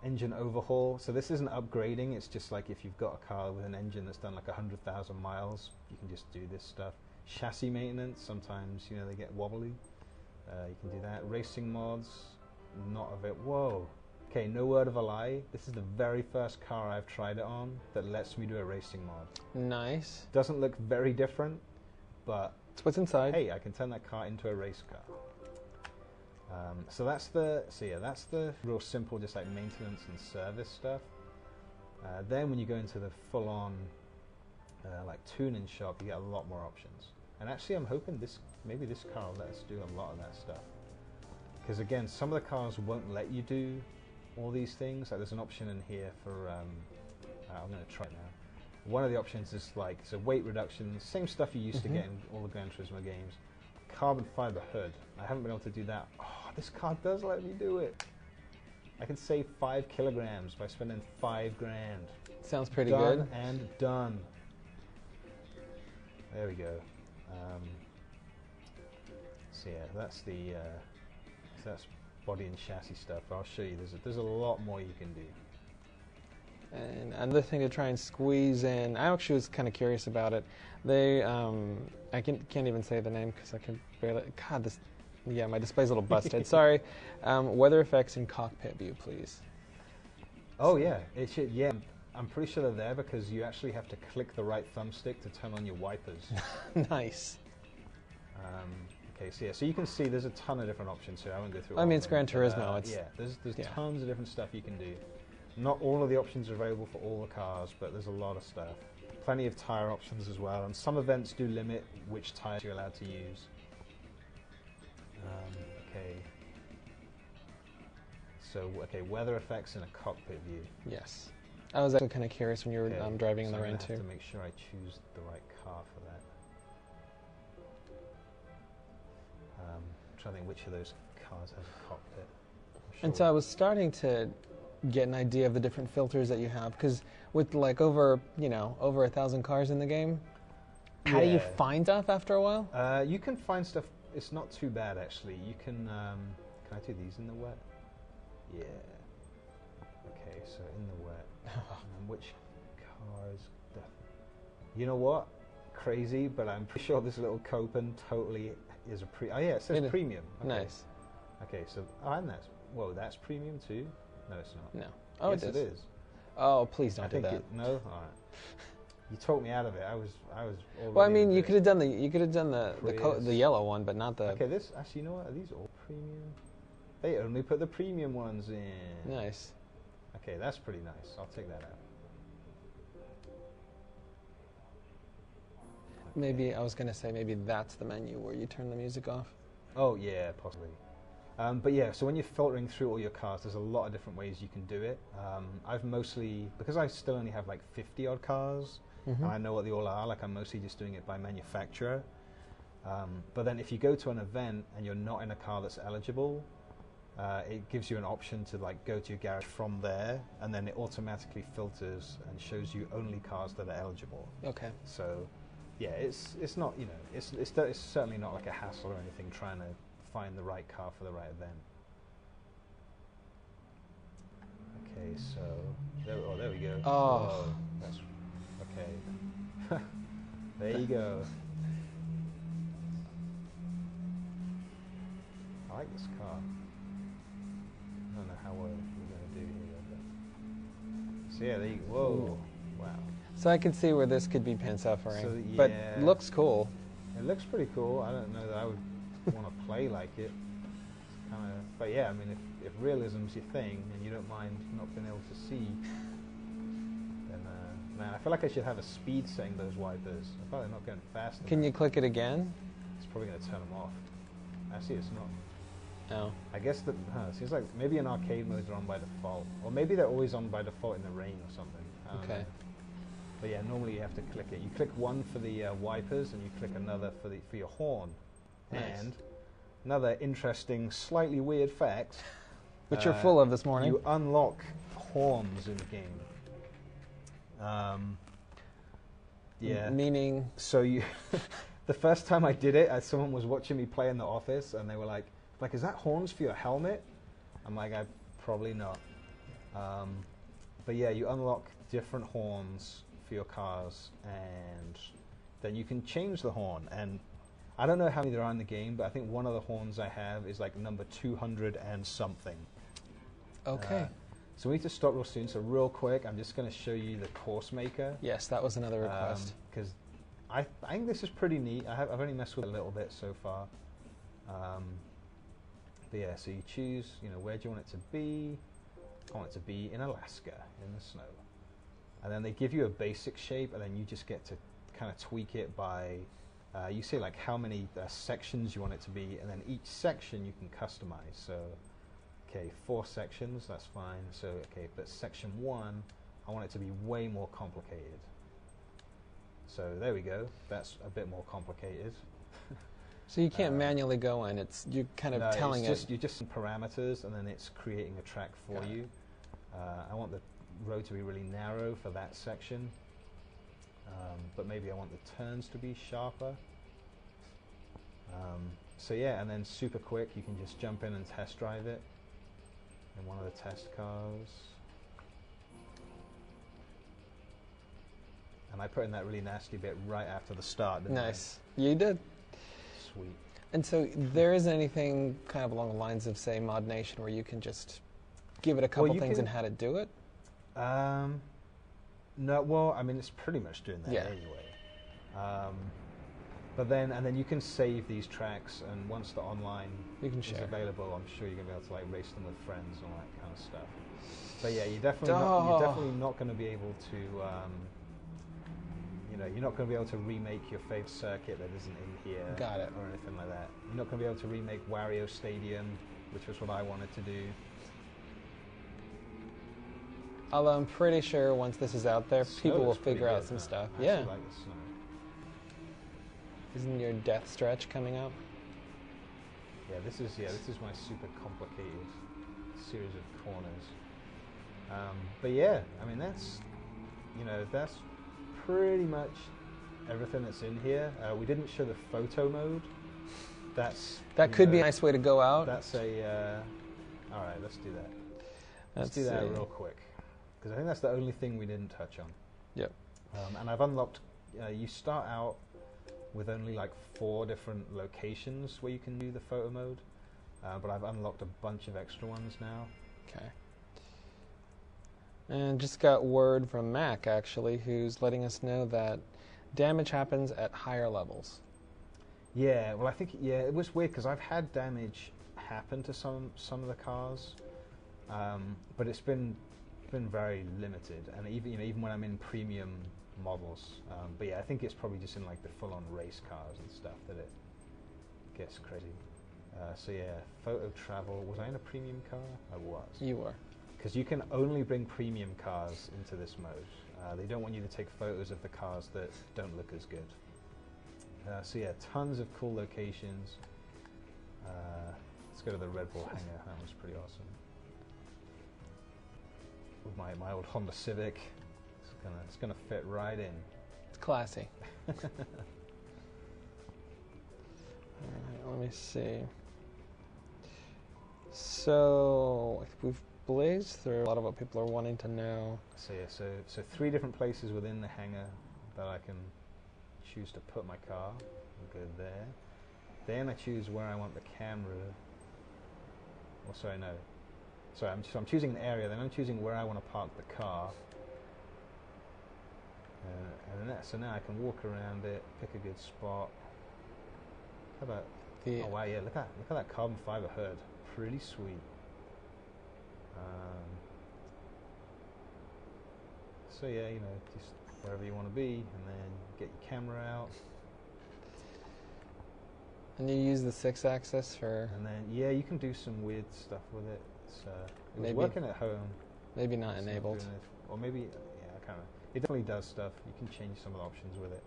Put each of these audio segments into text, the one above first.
Engine overhaul. So this isn't upgrading, it's just like if you've got a car with an engine that's done like 100,000 miles, you can just do this stuff. Chassis maintenance, sometimes they get wobbly. You can do that. Racing mods, not of it. Whoa. Okay, no word of a lie. This is the very first car I've tried it on that lets me do a racing mod. Nice. Doesn't look very different, but it's what's inside. Hey, I can turn that car into a race car. So that's the real simple, just like maintenance and service stuff. Then when you go into the full-on like tuning shop, you get a lot more options. And actually, I'm hoping maybe this car will let us do a lot of that stuff. Because again, some of the cars won't let you do all these things. Like there's an option in here for I'm going to try it now. One of the options is like so weight reduction, same stuff you used to get in all the Gran Turismo games. Carbon fiber hood. I haven't been able to do that. Oh, this car does let me do it. I can save 5 kilograms by spending $5 grand. Sounds pretty done good. And done. There we go. So yeah, that's the that's body and chassis stuff. I'll show you. There's a lot more you can do. And another thing to try and squeeze in, I actually was kind of curious about it. They, I can't even say the name because I can barely. God, my display's a little busted. Sorry. Weather effects in cockpit view, please. Oh yeah, it should. Yeah, I'm pretty sure they're there because you actually have to click the right thumbstick to turn on your wipers. Nice. Okay, so yeah, so you can see there's a ton of different options here. I won't go through. I mean, it's Gran Turismo. Yeah, there's tons of different stuff you can do. Not all of the options are available for all the cars, but there's a lot of stuff. Plenty of tire options as well, and some events do limit which tires you're allowed to use. Okay. So, weather effects in a cockpit view. Yes. I was actually kind of curious when you were driving in the rain too. I have to make sure I choose the right car for that. I'm trying to think which of those cars has a cockpit. And so I was starting to get an idea of the different filters that you have, because with like over 1,000 cars in the game, how do you find stuff after a while? You can find stuff. It's not too bad actually. You can I do these in the wet? Yeah. Okay, so in the wet. And which cars? You know what? Crazy, but I'm pretty sure this little Copen totally is a oh yeah, it says premium. Okay. Nice. Okay, so and that's premium too. No, it's not. No. Oh, yes, it is. Oh, please don't do that. No. All right. You talked me out of it. I was. Well, I mean, you could have done the yellow one, but not the. Okay, this actually, you know what? Are these all premium? They only put the premium ones in. Nice. Okay, that's pretty nice. I'll take that out. Okay. Maybe I was gonna say maybe that's the menu where you turn the music off. Oh yeah, possibly. But yeah, so when you're filtering through all your cars, there's a lot of different ways you can do it. I've mostly, because I still only have like 50 odd cars, and I know what they all are, like I'm mostly just doing it by manufacturer. But then if you go to an event and you're not in a car that's eligible, it gives you an option to like go to your garage from there, and then it automatically filters and shows you only cars that are eligible. Okay. So yeah, it's not, it's certainly not like a hassle or anything trying to find the right car for the right event. Okay, so there we go. Oh, whoa, that's okay. There you go. I like this car. I don't know how well we're going to do here, but so yeah, there you go. Whoa, wow. So I can see where this could be pin suffering, So, yeah, but looks cool. It looks pretty cool. I don't know that I would want to play like it. But yeah, I mean, if realism's your thing and you don't mind not being able to see, then man, I feel like I should have a speed setting those wipers. I thought they're not going fast enough. Can you click it again? It's probably going to turn them off. Actually, it's not. No. I guess that it seems like maybe in arcade modes are on by default, or maybe they're always on by default in the rain or something. I don't know. But yeah, normally you have to click it. You click one for the wipers, and you click another for your horn. Nice. And another interesting, slightly weird fact, which you're full of this morning. You unlock horns in the game. Yeah. Meaning? So you, the first time I did it, someone was watching me play in the office, and they were like, is that horns for your helmet? I'm like, probably not. But yeah, you unlock different horns for your cars, and then you can change the horn. And I don't know how many there are in the game, but I think one of the horns I have is like number 200 and something. Okay. So we need to stop real soon. So real quick, I'm just going to show you the course maker. Yes, that was another request. Because I think this is pretty neat. I've only messed with it a little bit so far. But yeah, so you choose, where do you want it to be? I want it to be in Alaska, in the snow. And then they give you a basic shape, and then you just get to kind of tweak it by, you say like how many sections you want it to be, and then each section you can customize. So, okay, 4 sections, that's fine. So, okay, but section 1, I want it to be way more complicated. So there we go, that's a bit more complicated. So you can't manually go in, you're kind of telling it. You're just parameters, and then it's creating a track for you. I want the road to be really narrow for that section, but maybe I want the turns to be sharper. So yeah, and then super quick, you can just jump in and test drive it in one of the test cars. And I put in that really nasty bit right after the start, didn't I? Nice. You did. Sweet. And so there isn't anything kind of along the lines of, say, Mod Nation, where you can just give it a couple things and how to do it? No, well, I mean, it's pretty much doing that anyway. But then you can save these tracks, and once the online is available, I'm sure you're going to be able to like race them with friends and all that kind of stuff. But yeah, you're definitely not going to be able to, you're not going to be able to remake your favorite circuit that isn't in here. Got it. Or anything like that. You're not going to be able to remake Wario Stadium, which was what I wanted to do. Although I'm pretty sure once this is out there, people will figure out some stuff. I yeah. like the snow. Isn't your death stretch coming up? Yeah, this is my super complicated series of corners. But yeah, I mean that's pretty much everything that's in here. We didn't show the photo mode. That could be a nice way to go out. That's a. All right, let's do that. Let's do that real quick, because I think that's the only thing we didn't touch on. Yep. And I've unlocked. You start out with only like 4 different locations where you can do the photo mode, but I've unlocked a bunch of extra ones now. Okay. And just got word from Mac, actually, who's letting us know that damage happens at higher levels. Yeah, well, I think it was weird because I've had damage happen to some of the cars, but it's been very limited, and even when I'm in premium models. But yeah, I think it's probably just in like the full-on race cars and stuff that it gets crazy. So yeah, photo travel. Was I in a premium car? I was. You were. Because you can only bring premium cars into this mode. They don't want you to take photos of the cars that don't look as good. So yeah, tons of cool locations. Let's go to the Red Bull hangar. That was pretty awesome. With my old Honda Civic, it's gonna fit right in. It's classy. All right, let me see. So we've blazed through a lot of what people are wanting to know. So yeah, so 3 different places within the hangar that I can choose to put my car. We'll go there. Then I choose where I want the camera. Or sorry, no. Sorry, I'm choosing an area. Then I'm choosing where I want to park the car. So now I can walk around it, pick a good spot. How about? Oh wow, yeah! Look at that carbon fiber hood. Pretty sweet. So yeah, just wherever you want to be, and then get your camera out. And you use the 6-axis for. And then yeah, you can do some weird stuff with it. It was working at home. Maybe not enabled. Or maybe I can't remember. It definitely does stuff. You can change some of the options with it.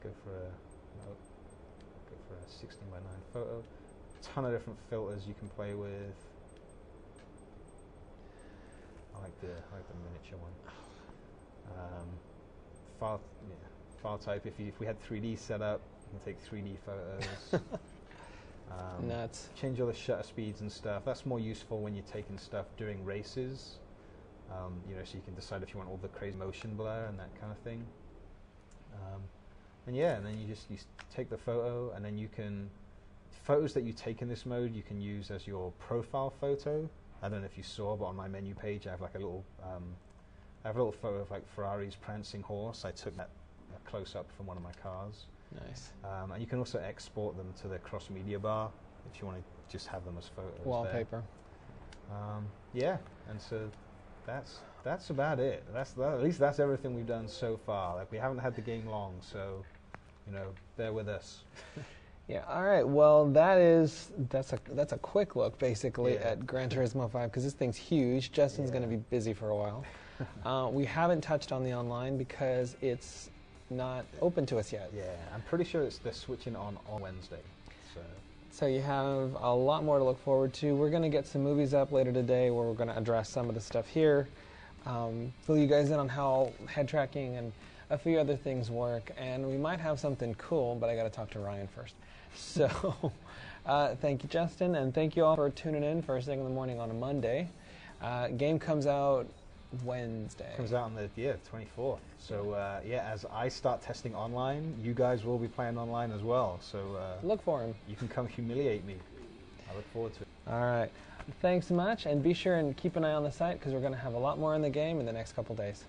Go for a 16:9 photo. A ton of different filters you can play with. I like the miniature one. File type. If we had 3D set up, you can take 3D photos. Nuts. Change all the shutter speeds and stuff. That's more useful when you're taking stuff during races. You know, so you can decide if you want all the crazy motion blur and that kind of thing. And then you take the photo, and then you can photos that you take in this mode you can use as your profile photo. I don't know if you saw, but on my menu page I have like a little photo of like Ferrari's prancing horse. I took that close up from one of my cars. Nice. And you can also export them to the cross media bar if you want to just have them as photos. Wallpaper. Yeah, and so that's about it. At least that's everything we've done so far. Like, we haven't had the game long, so you know, bear with us. Yeah. All right. Well, that's a quick look basically at Gran Turismo 5 because this thing's huge. Justin's going to be busy for a while. We haven't touched on the online because it's not open to us yet. Yeah, I'm pretty sure they're switching on Wednesday. So you have a lot more to look forward to. We're going to get some movies up later today where we're going to address some of the stuff here, fill you guys in on how head tracking and a few other things work, and we might have something cool, but I got to talk to Ryan first. So thank you, Justin, and thank you all for tuning in first thing in the morning on a Monday. Game comes out Wednesday. Comes out on the 24th. So as I start testing online, you guys will be playing online as well. So look for him. You can come humiliate me. I look forward to it. All right. Thanks so much, and be sure and keep an eye on the site because we're going to have a lot more in the game in the next couple days.